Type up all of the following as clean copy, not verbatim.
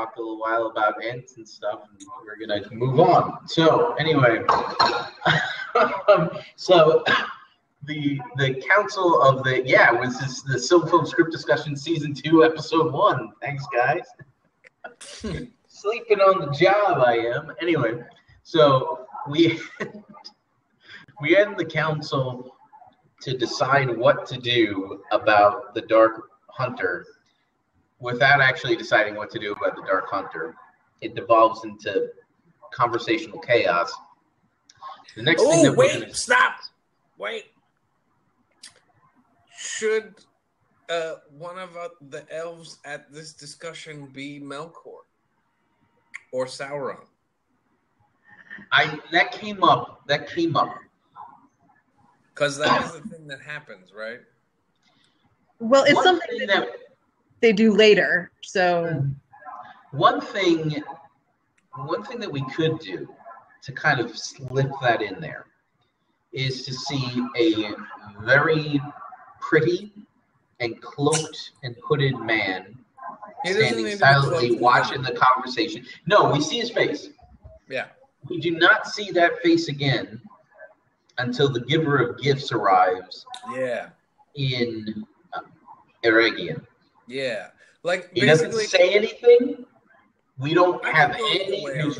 talked a little while about Ents and stuff, and we're gonna move on. So anyway, so the council of the was this the SilmFilm script discussion season 2 episode 1. Thanks guys. Sleeping on the job I am. Anyway, so we end the council to decide what to do about the Dark Hunter without actually deciding what to do about the Dark Hunter. It devolves into conversational chaos. The next thing that stop! Wait. Should one of the elves at this discussion be Melkor or Sauron? That came up. Because that is the thing that happens, right? Well, it's something that they do later. So one thing that we could do to kind of slip that in there is to see a very pretty and cloaked and hooded man standing silently watching the conversation. No, we see his face. Yeah. We do not see that face again until the giver of gifts arrives. Yeah. In Eregion. Yeah. Like he doesn't say anything. We don't have any. There's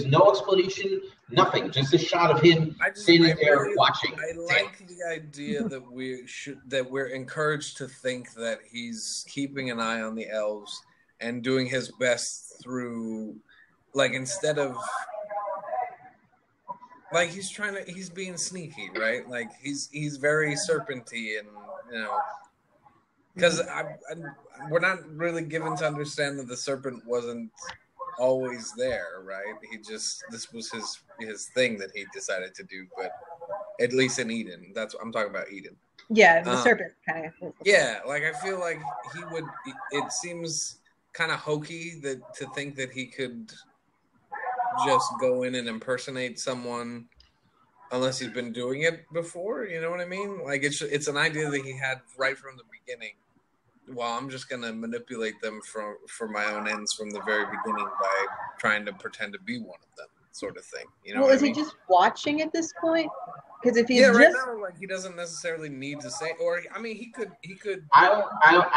no explanation. Nothing. Just a shot of him sitting there watching. I like the idea that we're encouraged to think that he's keeping an eye on the elves and doing his best through, like, instead of, like, he's being sneaky, right? Like he's very serpenty, and because we're not really given to understand that the serpent wasn't always there, right? This was his thing that he decided to do, but at least in Eden, I'm talking about Eden. Yeah, the serpent kind of. Yeah, like I feel like he would. It seems kind of hokey to think that he could just go in and impersonate someone unless he's been doing it before. You know what I mean? Like it's an idea that he had right from the beginning. Well, I'm just going to manipulate them for my own ends from the very beginning by trying to pretend to be one of them, sort of thing. You know? Well, is he just watching at this point? Because if he's right now, like, he doesn't necessarily need to say, or I mean, he could. I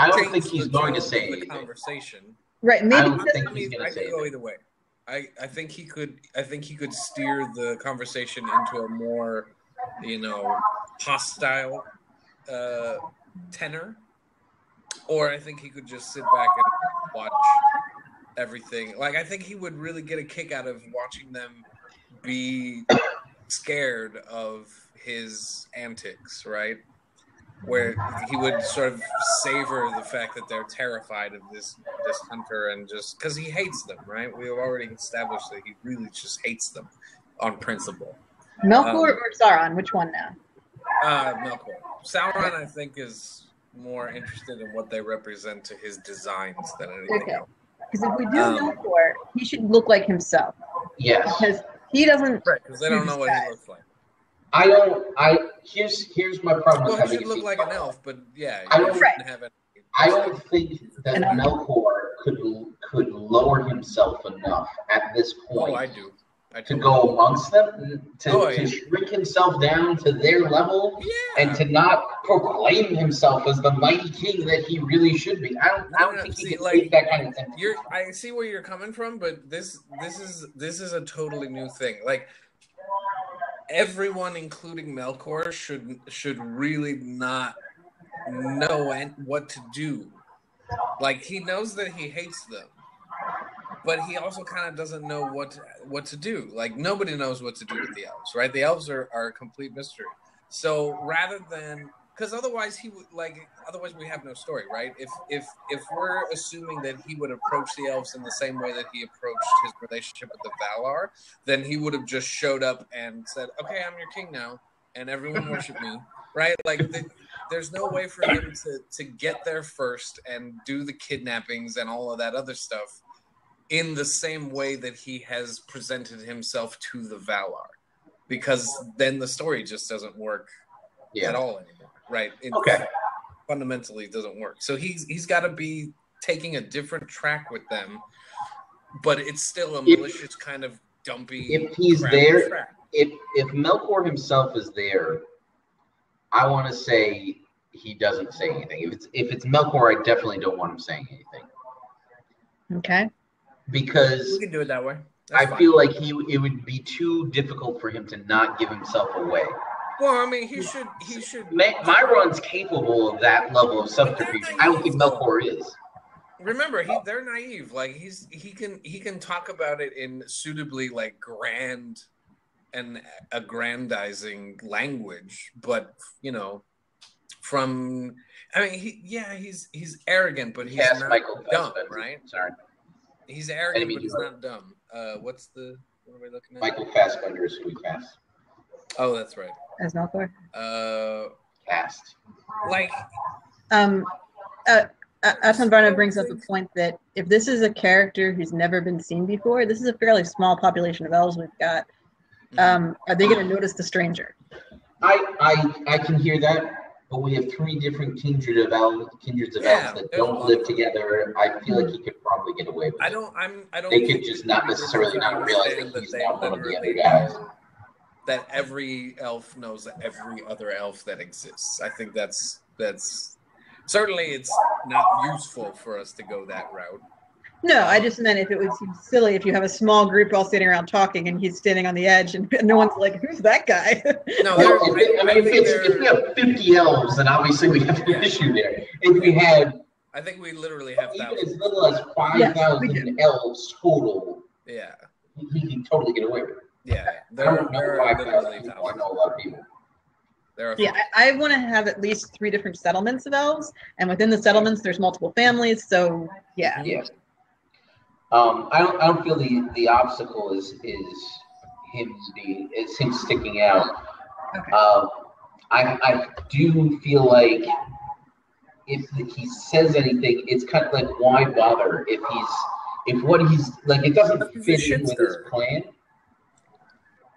don't think he's going to say the conversation. Right? Maybe I don't think he's going to say. I could go either way. I think he could. I think he could steer the conversation into a more, hostile tenor. Or I think he could just sit back and watch everything. Like, I think he would really get a kick out of watching them be scared of his antics, right? Where he would sort of savor the fact that they're terrified of this hunter, and just because he hates them, right? We've already established that he really just hates them on principle. Melkor or Sauron? Which one now? Melkor. Sauron, I think, is more interested in what they represent to his designs than anything else. Because if we do Melkor, he should look like himself. Yes. Because he doesn't. Right, because they don't know what he looks like. Here's my problem. Well, he should look like an elf, but yeah, I don't think that Melkor could lower himself enough at this point. Oh, I do. To go amongst them, to shrink himself down to their level, and to not proclaim himself as the mighty king that he really should be. I don't think he can take that kind of thing. I see where you're coming from, but this is a totally new thing. Like, everyone, including Melkor, should really not know what to do. Like, he knows that he hates them, but he also kind of doesn't know what to do. Like, nobody knows what to do with the elves, right? The elves are a complete mystery. So rather than, because otherwise we have no story, right? If we're assuming that he would approach the elves in the same way that he approached his relationship with the Valar, then he would have just showed up and said, "Okay, I'm your king now, and everyone worship me," right? Like, there's no way for him to get there first and do the kidnappings and all of that other stuff in the same way that he has presented himself to the Valar, because then the story just doesn't work at all anymore, right? Fundamentally, it doesn't work. So he's got to be taking a different track with them, but it's still a malicious kind of dumpy. If he's there, track. if Melkor himself is there, I want to say he doesn't say anything. If it's Melkor, I definitely don't want him saying anything. Okay. Because we can do it that way. I feel like it would be too difficult for him to not give himself away. Well, I mean, he should. Myron's capable of that level of subterfuge. I don't think Melkor is. Remember, they're naive. Like he can talk about it in suitably like grand and aggrandizing language, but from he's arrogant, but he's not dumb, right? Sorry, he's arrogant, but he's not dumb. What are we looking at? Michael Fassbender is who we cast. Oh, that's right. As Melkor. Cast. Like. Aslan Varna brings up a point that if this is a character who's never been seen before, this is a fairly small population of elves we've got. Are they going to notice the stranger? I can hear that, but we have 3 different kindreds of elves that don't live together. I feel like he could probably get away with it. I don't. They could just not necessarily not realize that he's not one of the other guys. That every elf knows every other elf that exists. I think that's certainly it's not useful for us to go that route. No, I just meant if it would seem silly if you have a small group all sitting around talking and he's standing on the edge and no one's like, who's that guy? No, if we have 50 elves, then obviously we have an issue there. If we had, I think we literally have even as little as 5,000 elves total. Yeah, he can totally get away with it. Yeah, I don't know 5,000 people. I know a lot of people. I want to have at least 3 different settlements of elves, and within the settlements, there's multiple families. So yeah. I don't feel the obstacle is him sticking out. Okay. I do feel like if he says anything, it's kind of like why bother if what he's like it doesn't fit in with his plan.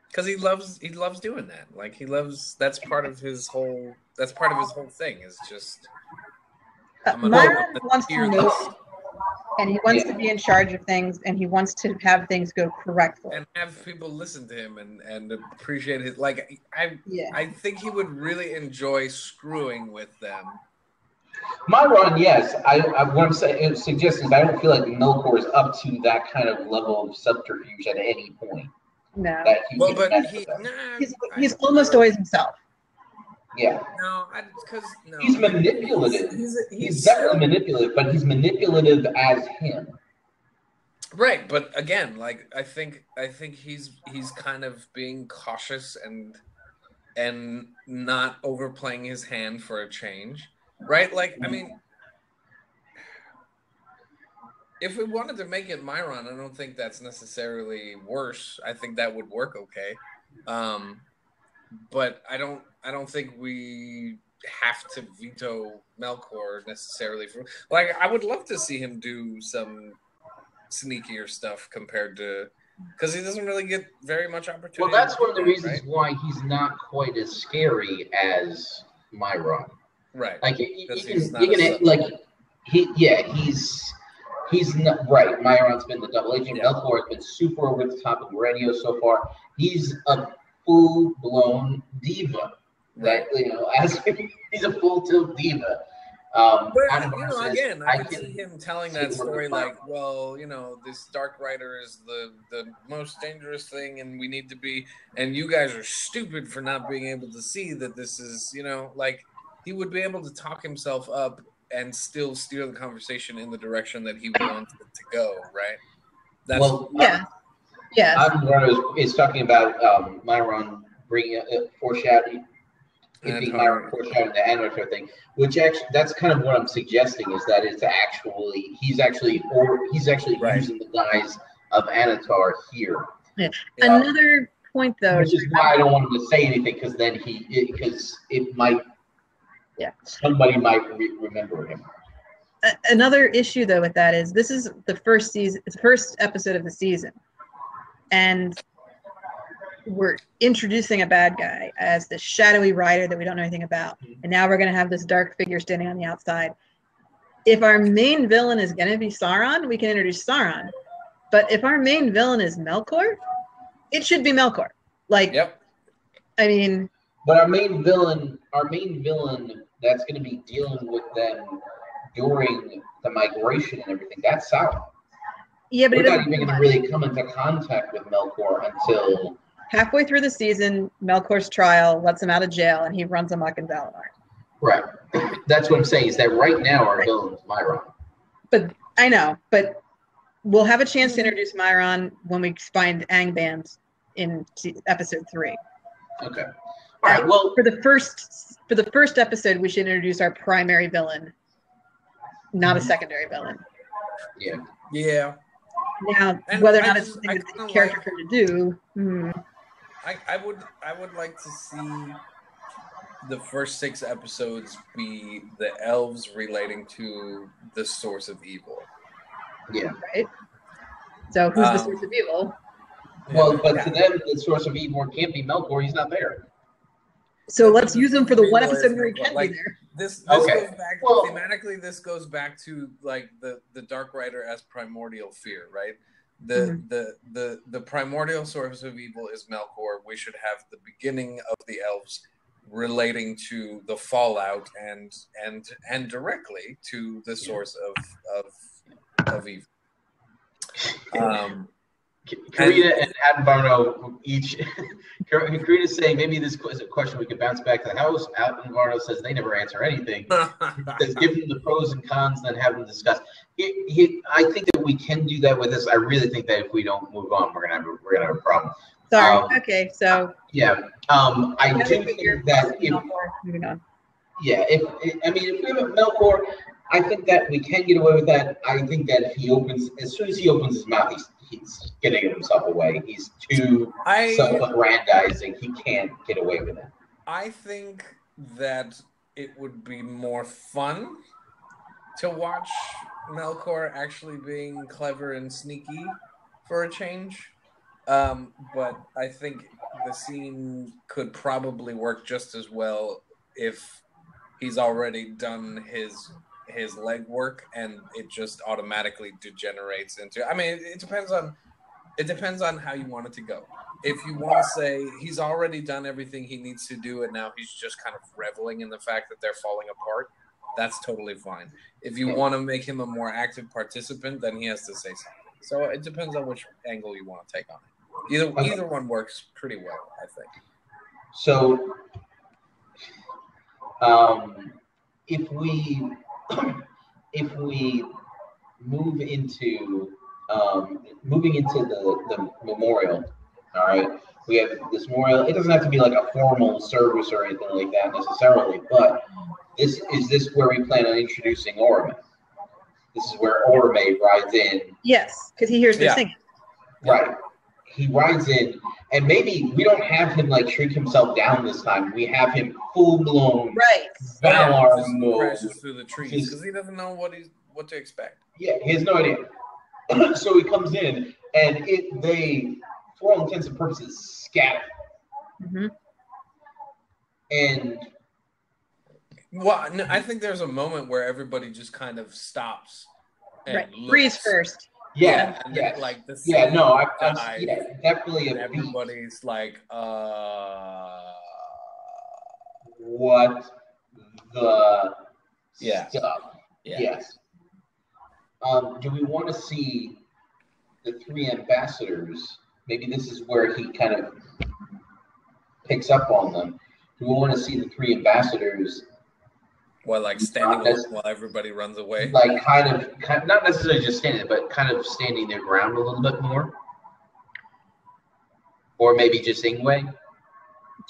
Because he loves doing that. Like that's part of his whole thing is just. Myron wants to know, and he wants to be in charge of things, and he wants to have things go correctly. And have people listen to him and appreciate his I think he would really enjoy screwing with them. Myron, yes. What I'm saying suggests is I don't feel like Melkor is up to that kind of level of subterfuge at any point. No. He's almost always himself. Yeah. No, he's manipulative. He's definitely manipulative, but he's manipulative as him. Right, but again, like I think he's kind of being cautious and not overplaying his hand for a change. Right? Like, I mean, if we wanted to make it Myron, I don't think that's necessarily worse. I think that would work okay. But I don't think we have to veto Melkor necessarily. I would love to see him do some sneakier stuff compared to, because he doesn't really get very much opportunity. Well, that's one of the reasons why he's not quite as scary as Myron. Right. Like he's not right. Myron's been the double agent. Melkor has been super over the top of the radio so far. He's a full-blown diva. That he's a full tilt diva. But again, I could see him telling that story like, well, this Dark Rider is the most dangerous thing, and we need to be, and you guys are stupid for not being able to see that this is, like he would be able to talk himself up and still steer the conversation in the direction that he wants it to go, right? Myron is talking about Myron bringing foreshadowing. It being Myron foreshadowing the Anatar thing, which actually that's kind of what I'm suggesting is that it's he's actually using the guise of Anatar here. Yeah. Another point though, which is why I don't want him to say anything because then it might. Yeah. Somebody might remember him. Another issue though with that is this is the first episode of the season, and we're introducing a bad guy as the shadowy rider that we don't know anything about, and now we're going to have this dark figure standing on the outside. if our main villain is going to be Sauron, we can introduce Sauron. But if our main villain is Melkor, it should be Melkor. Like, Yep. I mean, But our main villain that's going to be dealing with them during the migration and everything, that's Sauron. yeah, but We're he not doesn't even going to really come into contact with Melkor until halfway through the season. Melkor's trial lets him out of jail, and he runs amok in Valar. right. That's what I'm saying. Is that right now our villain is Myron. But I know, but we'll have a chance to introduce Myron when we find Angband in episode 3. Okay. All right. Well, for the first episode, we should introduce our primary villain, not a secondary villain. yeah. Yeah. Now, And whether or I not just- it's a I good kinda character like- for him to do, I would like to see the first 6 episodes be the elves relating to the source of evil. Yeah. right? So who's the source of evil? Well, but Yeah. to them, the source of evil can't be Melkor. He's not there. So But let's the use him source for the of one evil episode is where he Melkor. can Like, be there. This Okay. goes back Well- thematically. This goes back to like the Dark Rider as primordial fear, right? The primordial source of evil is Melkor. We should have the beginning of the elves relating to the fallout and directly to the source of evil. Karina and Advarno each. Karina's saying maybe this is a question we could bounce back to the house. Advarno says they never answer anything. Says give them the pros and cons, then have them discuss. I think that we can do that with this. I really think that if we don't move on, we're gonna have a problem. Sorry. Okay, so Yeah. I do think that if moving on. yeah, if we have Melkor, I think that we can get away with that. I think that if he opens, as soon as he opens his mouth, he's getting himself away. He's too self-aggrandizing. He can't get away with it. I think that it would be more fun to watch Melkor actually being clever and sneaky for a change. But I think the scene could probably work just as well if he's already done his legwork and it just automatically degenerates into. I mean, it depends on how you want it to go. If you want to say he's already done everything he needs to do and now he's just kind of reveling in the fact that they're falling apart, that's totally fine. If you want to make him a more active participant, then he has to say something. So it depends on which angle you want to take on it. Either one works pretty well, I think. So, if we move into the memorial, all right, we have this memorial. It doesn't have to be like a formal service or anything like that necessarily, but this is where we plan on introducing Orome. This is where Orome rides in. Yes, because he hears her singing. Right. He rides in, and maybe we don't have him like shrink himself down this time. We have him full blown Valar mode. Crashes through the trees because he doesn't know what to expect. Yeah, he has no idea. So he comes in, and they, for all intents and purposes, scatter. Mm-hmm. And well, no, I think there's a moment where everybody just kind of stops and looks. Freeze first. Yeah, and yeah, like the definitely and a everybody's like, what the stuff? Yeah. Yes. Do we want to see the 3 ambassadors? Maybe this is where he kind of picks up on them. Do we want to see the 3 ambassadors? Well, like standing up while everybody runs away. Like kind of not necessarily just standing, but kind of standing their ground a little bit more. Or maybe just Ingwe.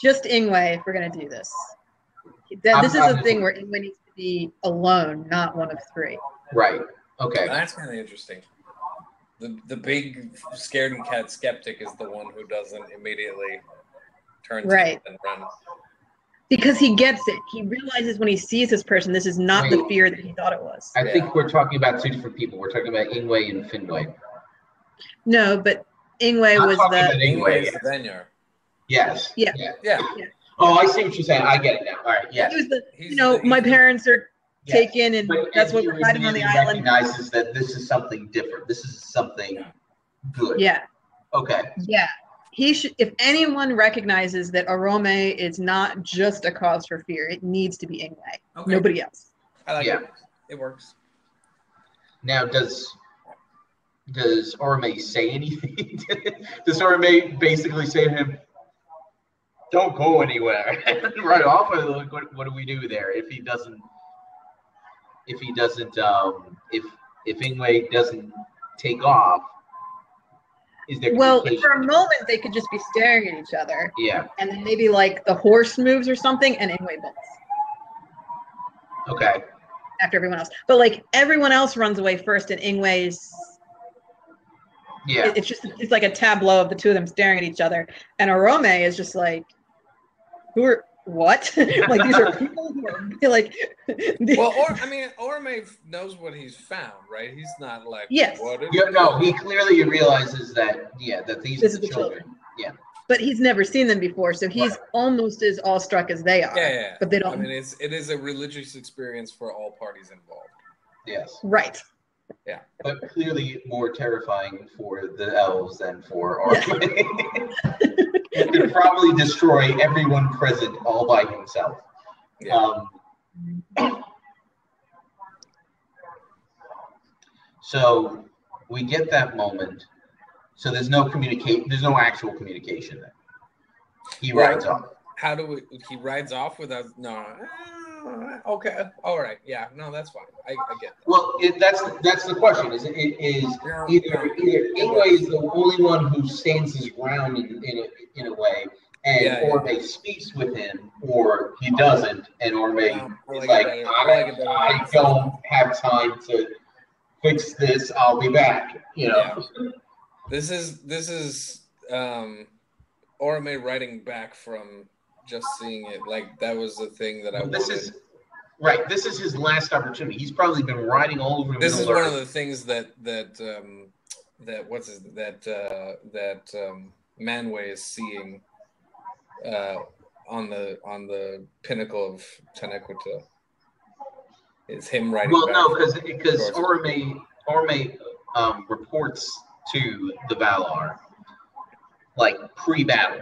Just Ingwe if we're going to do this. This is a thing where Ingwe needs to be alone, not one of 3. Right. Okay. That's kind of interesting. The big scaredy cat skeptic is the one who doesn't immediately turn to it and run. Because he gets it. He realizes when he sees this person, this is not the fear that he thought it was. I think we're talking about 2 different people. We're talking about Ingwe and Finwë. No, but Ingwe was Ingwe is the Venyar. Yes. Yeah. Oh, I see what you're saying. I get it now. All right. Yeah. He was my parents are take in, and But that's what he we're fighting on the immediately island. recognizes that this is something different. This is something good. Yeah. Okay. Yeah. He should. If anyone recognizes that Orome is not just a cause for fear, it needs to be Ingwe. Okay. Nobody else. I like it. It works. Now, does Orome say anything? Does Orome basically say to him, "Don't go anywhere," and run off? Or what do we do there if he doesn't? If Ingwe doesn't take off, is there communication? For a moment they could just be staring at each other. Yeah. And then maybe like the horse moves or something, and Ingwe bolts. Okay. After everyone else, but like everyone else runs away first, and Ingwe's. Yeah. It's like a tableau of the two of them staring at each other, and Orome is just like, who are what? Like these are people who are like. Well, Orome knows what he's found, right? He's not like, yes. No, he clearly realizes that these are the children. Yeah. But he's never seen them before, so he's almost as awestruck as they are. Yeah. But they don't. I mean, it is a religious experience for all parties involved. Yes. Right. Yeah. But clearly more terrifying for the elves than for Orome. He could probably destroy everyone present all by himself. Yeah. So we get that moment. So there's no actual communication there. He rides off. He rides off without, no. Okay. All right. Yeah. No, that's fine. I get that. Well, that's the question. Either Ingwe is the only one who stands his ground in a way, and Orome speaks with him, or he doesn't, and Orome is like, I don't have time to fix this. I'll be back. You know. Yeah. This is Orome writing back from just seeing it. Like that was the thing that I wanted. This is his last opportunity. He's probably been riding all over. This is one of the things that Manwë is seeing on the pinnacle of Tenequita. It's him writing. Well, back no, because Orome reports to the Valar like pre-battle.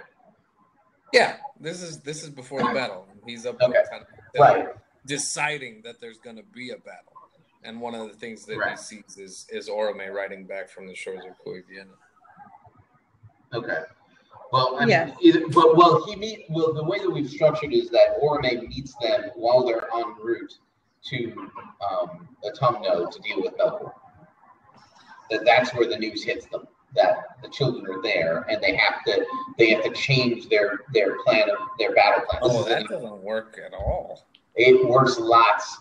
Yeah, this is before the battle. He's up deciding that there's going to be a battle, and one of the things that he sees is Orome riding back from the shores of Cuiviéna. Okay. Well, the way that we've structured is that Orome meets them while they're en route to Autumno to deal with Melkor. That's where the news hits them that the children are there, and they have to change their battle plan. That doesn't work at all. It works lots.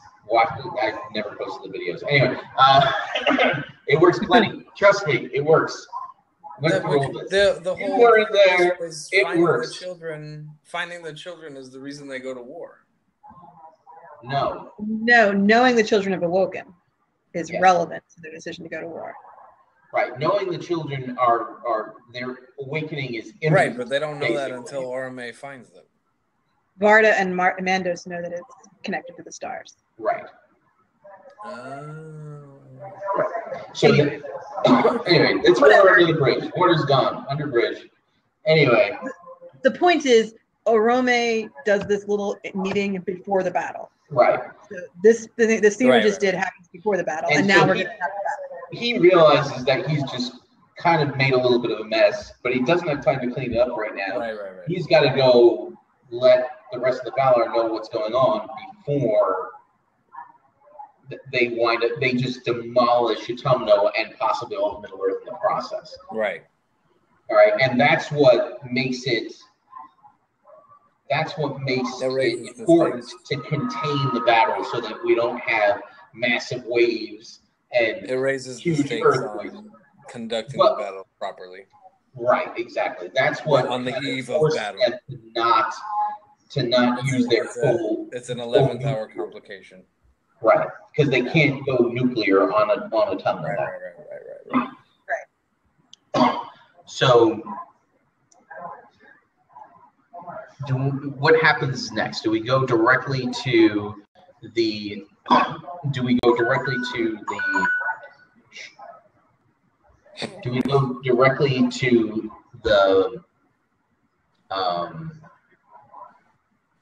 I've never posted the videos. Anyway, it works plenty. Trust me, it works. The whole there, is it works. Finding the children is the reason they go to war. No, knowing the children have awoken is relevant to their decision to go to war. Right, knowing the children are their awakening is imminent, right, but they don't know that until Orome finds them. Varda and Mandos know that it's connected to the stars. Right. Oh. So anyway, it's water under the bridge. Water's gone under bridge. Anyway, the point is, Orome does this little meeting before the battle. Right. So the scene we just did happens before the battle, and now we're going to have the battle. He realizes that he's just kind of made a little bit of a mess, but he doesn't have time to clean it up right now. Right. He's got to go let the rest of the Valar know what's going on before they just demolish Autumno and possibly all of Middle-earth in the process. Right. All right, and that's what makes it important to contain the battle so that we don't have massive waves and it raises huge the stakes earthquakes. on conducting the battle properly. Right, exactly. That's what on the eve of battle. To not use their full. It's an 11th hour complication. Right, because they can't go nuclear on a tunnel. Right. So, what happens next? Do we go directly to the do we go directly to the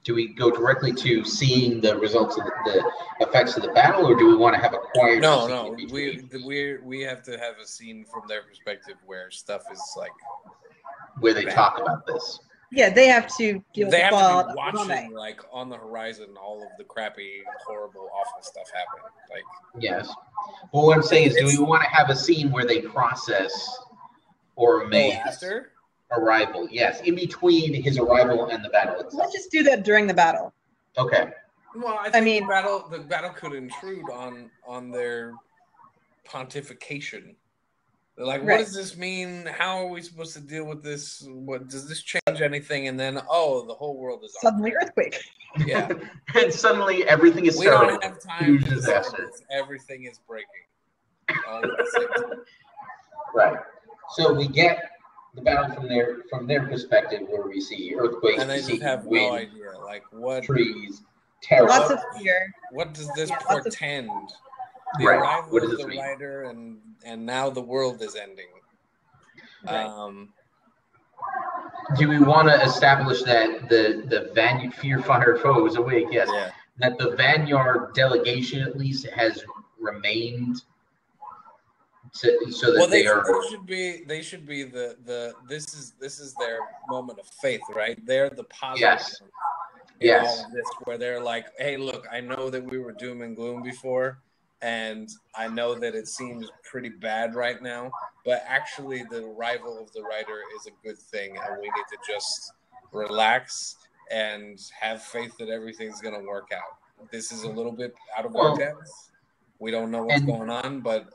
do we go directly to seeing the results of the effects of the battle, or do we want to have a quieter No, scene no. in between? We have to have a scene from their perspective where stuff is like where they bad. talk about this. Yeah, they have to deal with They the have fallout to be of the watching, like, on the horizon, all of the crappy, horrible, awful stuff happen. Like, Yes. Well, what I'm saying is, do It's- we want to have a scene where they process or amaze after? arrival? Yes, in between his arrival and the battle itself. Let's just do that during the battle. Okay. Well, I think mean- the battle could intrude on their pontification. They're like, what Right. does this mean? How are we supposed to deal with this? What does this change anything? And then, oh, the whole world is on Suddenly fire. earthquake. Yeah. And suddenly everything is We terrible. don't have time Huge to decide disaster. this. Everything is breaking. All at the same time. Right. So we get the battle from their perspective, where we see earthquakes, And they we see just have wind, no idea. Like, what trees, terror. Lots of fear. What does this Yeah, lots of- portend? The Right. arrival What does of this the mean? writer, and now the world is ending. Right. Do we want to establish that the Vanyard fear fire foe is awake? Yes. Yeah. That the Vanyard delegation at least has remained, so that Well, they are. they should be the this is their moment of faith, right? They're the positive. Yes. one in Yes. all of this, where they're like, hey, look, I know that we were doom and gloom before, and I know that it seems pretty bad right now, but actually the arrival of the writer is a good thing, and we need to just relax and have faith that everything's going to work out. This is a little bit out of our depth. We don't know what's going on, but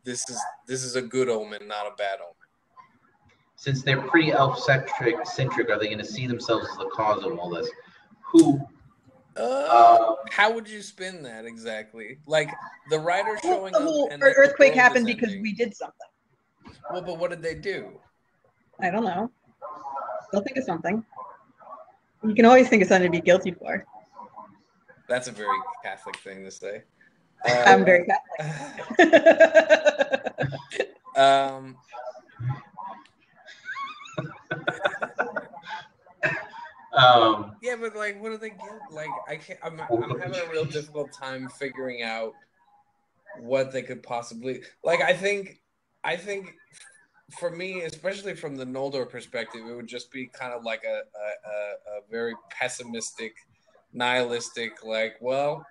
this is a good omen, not a bad omen. Since they're pretty elf-centric, are they going to see themselves as the cause of all this? Who? How would you spin that exactly? Like the writer Well, showing the up whole and then the earthquake world happened is because ending. we did something. Well, but what did they do? I don't know. They'll think of something. You can always think of something to be guilty for. That's a very Catholic thing to say. I'm very Catholic. Yeah, but like, what do they get? Like, I can't. I'm having a real difficult time figuring out what they could possibly like. I think for me, especially from the Noldor perspective, it would just be kind of like a very pessimistic, nihilistic. Like, well,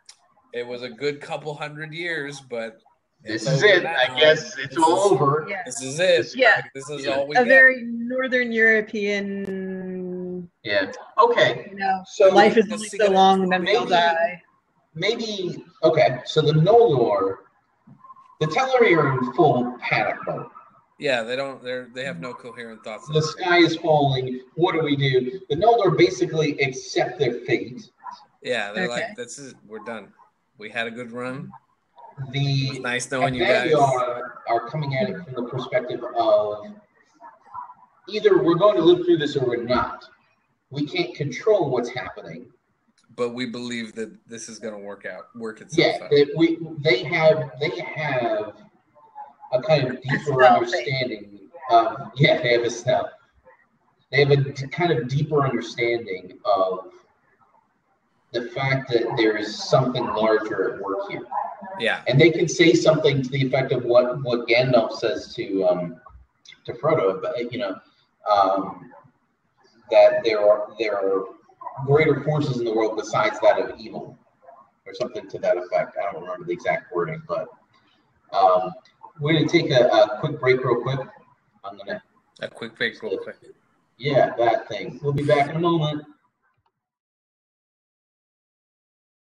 it was a good couple hundred years, but This it's is over it. now. I guess it's all over. Yeah. This is it. Yeah. Like, this is all we A get. very Northern European, Yeah. Okay. you know, So life is only so long and then we all maybe- die. Maybe. Okay. So the Noldor, the Teleri are in full panic mode. Yeah, they have no coherent thoughts. The sky is falling. What do we do? The Noldor basically accept their fate. Yeah, they're Okay. like, this is we're done. We had a good run. It The was nice knowing you guys. are coming at it from the perspective of either we're going to live through this or we're not. We can't control what's happening. But we believe that this is going to work itself Yeah, out. they have a kind of deeper understanding of they have a step. They have a kind of deeper understanding of the fact that there is something larger at work here. Yeah, And they can say something to the effect of what Gandalf says to Frodo, but that there are greater forces in the world besides that of evil, or something to that effect. I don't remember the exact wording, but we're gonna take a quick break, real quick. I'm gonna a quick break, real quick. that thing. We'll be back in a moment.